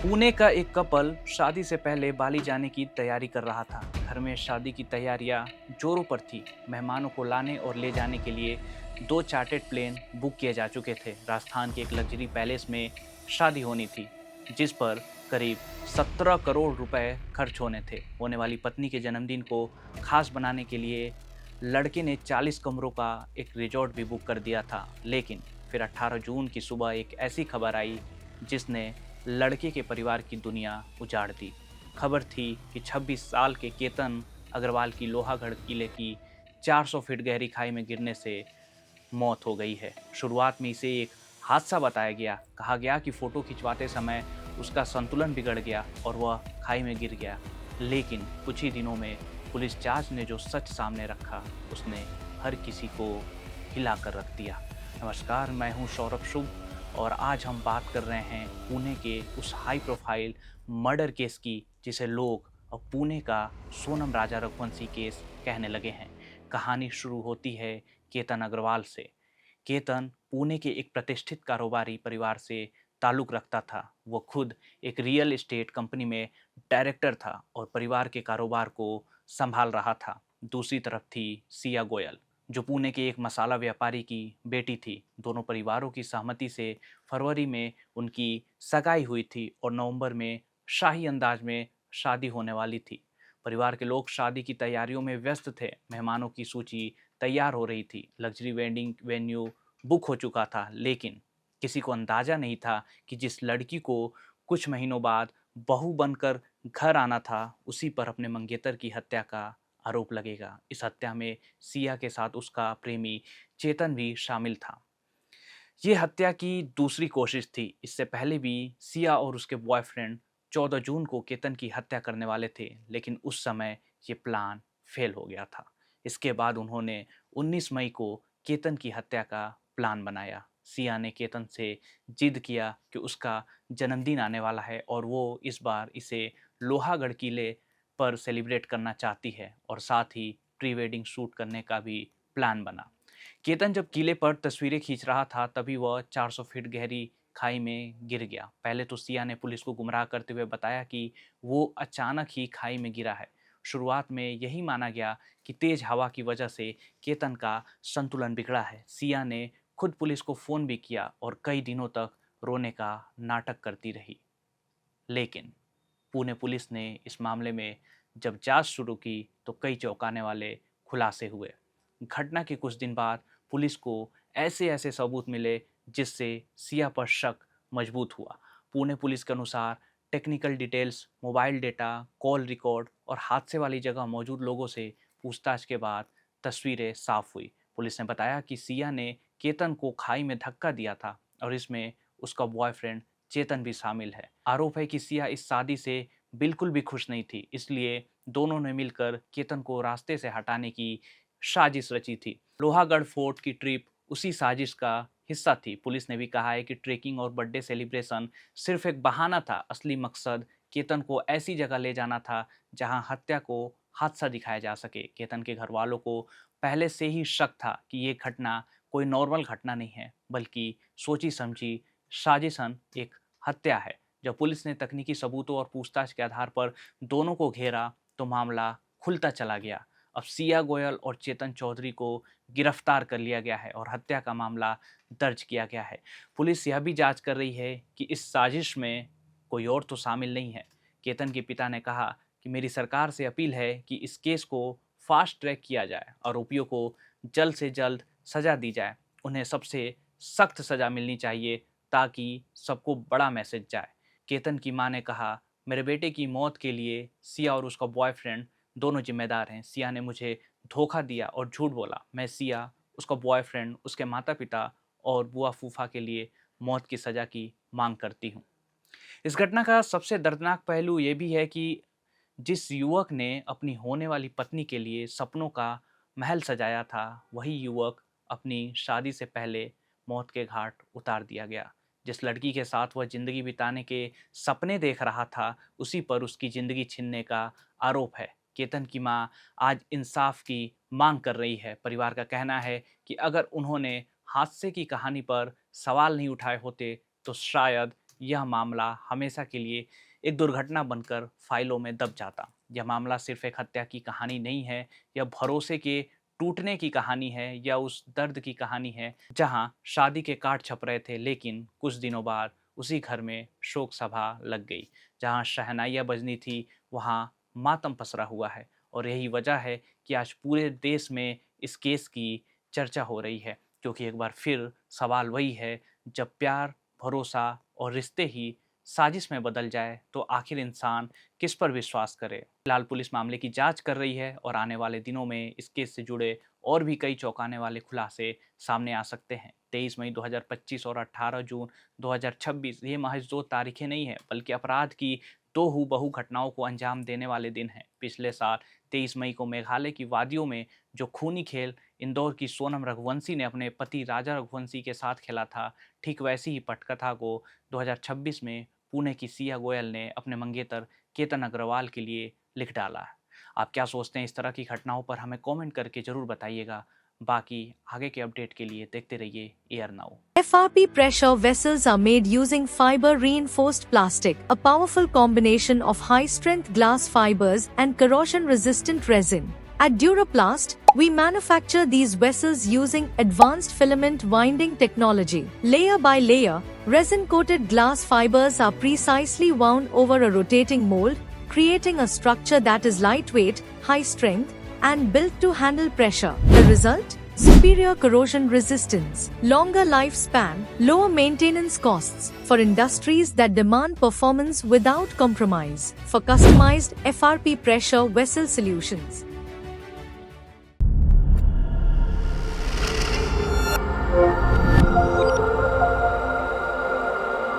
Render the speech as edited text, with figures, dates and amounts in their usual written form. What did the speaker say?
पुणे का एक कपल शादी से पहले बाली जाने की तैयारी कर रहा था। घर में शादी की तैयारियां जोरों पर थी। मेहमानों को लाने और ले जाने के लिए दो चार्टर्ड प्लेन बुक किए जा चुके थे। राजस्थान के एक लग्जरी पैलेस में शादी होनी थी, जिस पर करीब 17 करोड़ रुपए खर्च होने थे। होने वाली पत्नी के जन्मदिन को खास बनाने के लिए लड़के ने 40 कमरों का एक रिजॉर्ट भी बुक कर दिया था। लेकिन फिर 18 जून की सुबह एक ऐसी खबर आई जिसने लड़के के परिवार की दुनिया उजाड़ दी। खबर थी कि 26 साल के केतन अग्रवाल की लोहागढ़ किले की 400 फीट गहरी खाई में गिरने से मौत हो गई है। शुरुआत में इसे एक हादसा बताया गया। कहा गया कि फोटो खिंचवाते समय उसका संतुलन बिगड़ गया और वह खाई में गिर गया। लेकिन कुछ ही दिनों में पुलिस जांच ने जो सच सामने रखा, उसने हर किसी को हिला कर रख दिया। नमस्कार, मैं हूं सौरभ शुभ और आज हम बात कर रहे हैं पुणे के उस हाई प्रोफाइल मर्डर केस की जिसे लोग अब पुणे का सोनम राजा रघुवंशी केस कहने लगे हैं। कहानी शुरू होती है केतन अग्रवाल से। केतन पुणे के एक प्रतिष्ठित कारोबारी परिवार से ताल्लुक रखता था। वो खुद एक रियल एस्टेट कंपनी में डायरेक्टर था और परिवार के कारोबार को संभाल रहा था। दूसरी तरफ थी सिया गोयल, जो पुणे के एक मसाला व्यापारी की बेटी थी। दोनों परिवारों की सहमति से फरवरी में उनकी सगाई हुई थी और नवंबर में शाही अंदाज में शादी होने वाली थी। परिवार के लोग शादी की तैयारियों में व्यस्त थे। मेहमानों की सूची तैयार हो रही थी। लग्जरी वेडिंग वेन्यू बुक हो चुका था। लेकिन किसी को अंदाजा नहीं था कि जिस लड़की को कुछ महीनों बाद बहू बनकर घर आना था, उसी पर अपने मंगेतर की हत्या का आरोप लगेगा। इस हत्या में सिया के साथ उसका प्रेमी चेतन भी शामिल था। ये हत्या की दूसरी कोशिश थी। इससे पहले भी सिया और उसके बॉयफ्रेंड 14 जून को केतन की हत्या करने वाले थे, लेकिन उस समय ये प्लान फेल हो गया था। इसके बाद उन्होंने 19 मई को केतन की हत्या का प्लान बनाया। सिया ने केतन से जिद किया कि उसका जन्मदिन आने वाला है और वो इस बार इसे लोहागढ़ किले पर सेलिब्रेट करना चाहती है और साथ ही प्री वेडिंग शूट करने का भी प्लान बना। केतन जब किले पर तस्वीरें खींच रहा था, तभी वह 400 फीट गहरी खाई में गिर गया। पहले तो सिया ने पुलिस को गुमराह करते हुए बताया कि वो अचानक ही खाई में गिरा है। शुरुआत में यही माना गया कि तेज हवा की वजह से केतन का संतुलन बिगड़ा है। सिया ने खुद पुलिस को फोन भी किया और कई दिनों तक रोने का नाटक करती रही। लेकिन पुणे पुलिस ने इस मामले में जब जांच शुरू की तो कई चौंकाने वाले खुलासे हुए। घटना के कुछ दिन बाद पुलिस को ऐसे ऐसे सबूत मिले जिससे सिया पर शक मजबूत हुआ। पुणे पुलिस के अनुसार technical details, mobile data, call record और हादसे वाली जगह मौजूद लोगों से पूछताछ के बाद तस्वीरें साफ हुई। पुलिस ने बताया कि सिया ने केतन को खाई में धक्का दिया था और इसमें उसका बॉयफ्रेंड चेतन भी शामिल है। आरोप है कि सिया इस शादी से बिल्कुल भी खुश नहीं थी, इसलिए दोनों ने मिलकर केतन को रास्ते से हटाने की साजिश रची थी। लोहागढ़ फोर्ट की ट्रिप उसी साजिश का हिस्सा थी। पुलिस ने भी कहा है कि ट्रेकिंग और बर्थडे सेलिब्रेशन सिर्फ एक बहाना था। असली मकसद केतन को ऐसी जगह ले जाना था जहां हत्या को हादसा दिखाया जा सके। केतन के घर वालों को पहले से ही शक था कि ये घटना कोई नॉर्मल घटना नहीं है, बल्कि सोची समझी साजिशन एक हत्या है। जब पुलिस ने तकनीकी सबूतों और पूछताछ के आधार पर दोनों को घेरा तो मामला खुलता चला गया। अब सिया गोयल और चेतन चौधरी को गिरफ्तार कर लिया गया है और हत्या का मामला दर्ज किया गया है। पुलिस यह भी जांच कर रही है कि इस साजिश में कोई और तो शामिल नहीं है। केतन के पिता ने कहा कि मेरी सरकार से अपील है कि इस केस को फास्ट ट्रैक किया जाए, आरोपियों को जल्द से जल्द सजा दी जाए। उन्हें सबसे सख्त सजा मिलनी चाहिए ताकि सबको बड़ा मैसेज जाए। केतन की मां ने कहा, मेरे बेटे की मौत के लिए सिया और उसका बॉयफ्रेंड दोनों जिम्मेदार हैं। सिया ने मुझे धोखा दिया और झूठ बोला। मैं सिया, उसका बॉयफ्रेंड, उसके माता पिता और बुआ फूफा के लिए मौत की सज़ा की मांग करती हूँ। इस घटना का सबसे दर्दनाक पहलू ये भी है कि जिस युवक ने अपनी होने वाली पत्नी के लिए सपनों का महल सजाया था, वही युवक अपनी शादी से पहले मौत के घाट उतार दिया गया। जिस लड़की के साथ वह जिंदगी बिताने के सपने देख रहा था, उसी पर उसकी जिंदगी छीनने का आरोप है। केतन की मां आज इंसाफ की मांग कर रही है। परिवार का कहना है कि अगर उन्होंने हादसे की कहानी पर सवाल नहीं उठाए होते तो शायद यह मामला हमेशा के लिए एक दुर्घटना बनकर फाइलों में दब जाता। यह मामला सिर्फ एक हत्या की कहानी नहीं है, यह भरोसे के टूटने की कहानी है या उस दर्द की कहानी है जहां शादी के कार्ड छप रहे थे, लेकिन कुछ दिनों बाद उसी घर में शोक सभा लग गई। जहां शहनाइयाँ बजनी थी वहां मातम पसरा हुआ है, और यही वजह है कि आज पूरे देश में इस केस की चर्चा हो रही है। क्योंकि एक बार फिर सवाल वही है, जब प्यार, भरोसा और रिश्ते ही साजिश में बदल जाए तो आखिर इंसान किस पर विश्वास करे। फिलहाल पुलिस मामले की जांच कर रही है और आने वाले दिनों में इस केस से जुड़े और भी कई चौंकाने वाले खुलासे सामने आ सकते हैं। 23 मई 2025 और 18 जून 2026 ये महज 2 तारीखें नहीं है, बल्कि अपराध की 2 हूबहू घटनाओं को अंजाम देने वाले दिन हैं। पिछले साल 23 मई को मेघालय की वादियों में जो खूनी खेल इंदौर की सोनम रघुवंशी ने अपने पति राजा रघुवंशी के साथ खेला था, ठीक वैसी ही पटकथा को 2026 में पुणे की सिया गोयल ने अपने मंगेतर केतन अग्रवाल के लिए लिख डाला है। आप क्या सोचते हैं इस तरह की घटनाओं पर, हमें कमेंट करके जरूर बताइएगा। बाकी आगे के अपडेट के लिए देखते रहिए air now. FRP pressure vessels are made using fiber reinforced plastic, a powerful combination of high strength glass fibers and corrosion resistant resin. At Duraplast, we manufacture these vessels using advanced filament winding technology. Layer by layer, resin coated glass fibers are precisely wound over a rotating mold, creating a structure that is lightweight, high strength, and built to handle pressure. The result? Superior corrosion resistance, longer lifespan, lower maintenance costs for industries that demand performance without compromise. For customized FRP pressure vessel solutions,